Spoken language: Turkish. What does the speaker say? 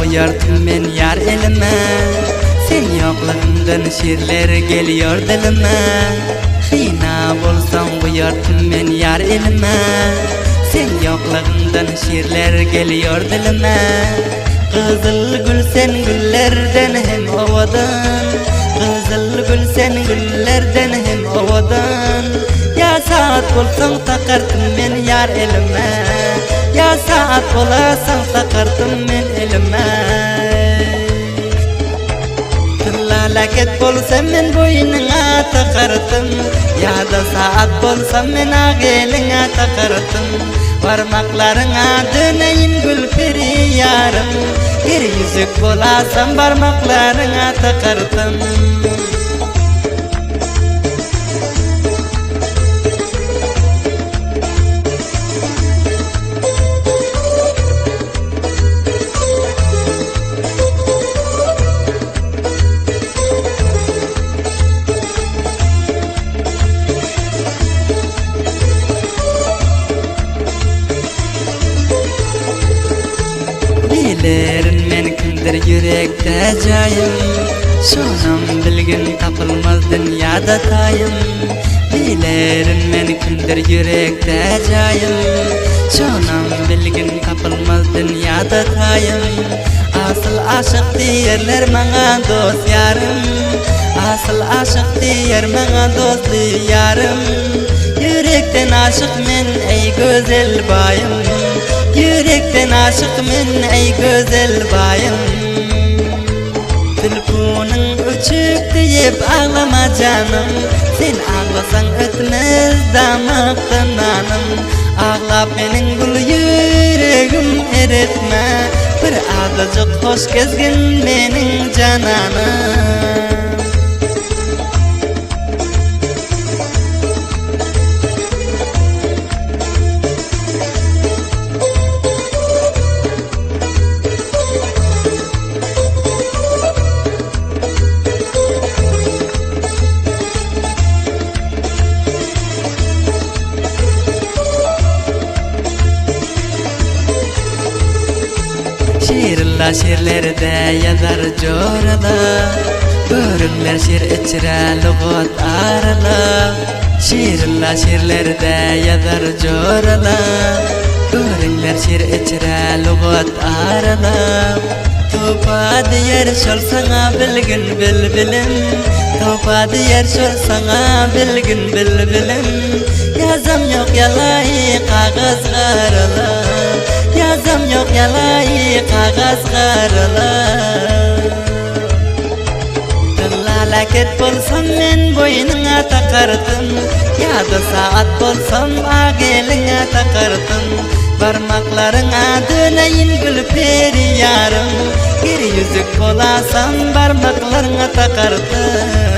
koyardım men yar elime. Sen yoklığından şiirler geliyor dilime. Hina bolsam koyardım men yar elime. Sen yoklığından şiirler geliyor dilime. Kızıl gül sen güllerden hem ovadan. Kızıl gül sen güllerden hem ovadan. Ya saat bolsan takardım men yar elime. Ya saat bolasan takardım men elime. Tırlalaket bolsam men boynuna takardım. Ya da saat bolsam men ağeline takardım. Parmaklarına döneyim gül peri yarım. Bir yüzük bolasam parmaklarına takardım. Bilerin men kimdir yürekte cayım. Şonam bilgin tapılmaz dünyada tayım. Bilerin men kimdir yürekte cayım. Şonam bilgin tapılmaz dünyada tayım. Asıl aşık diyerler bana dost yarım. Asıl aşık diyer bana dostlu yarım. Yürekten aşık men ey güzel bayım. Yürekten aşık men ey güzel bayım. Telefonun uçup deyip ağlama canım. Sen ağlasan ötmez damaktan anım. Ağlap menin gül yüreğim eritme. Bir azıcık hoş gezgin menin cananım. Şiirler şiirlerde yazar corala. Börünler şiir içire lügat arala. Şiirler şiirlerde yazar corala. Börünler şiir içire lügat arala. Topa diyer şol sana bilgin bilbilim. Topa diyer şol sana bilgin bilbilim. Yazam yok yalayı kağız garala. Yazam yok yalayı kağız garala. Tırlalaket bolsam men boynuna takardım. Ya da saat bolsam ağeline takardım. Parmaklarına döneyim gül peri yarım. Bir yüzük bolasam parmaklarına takardım.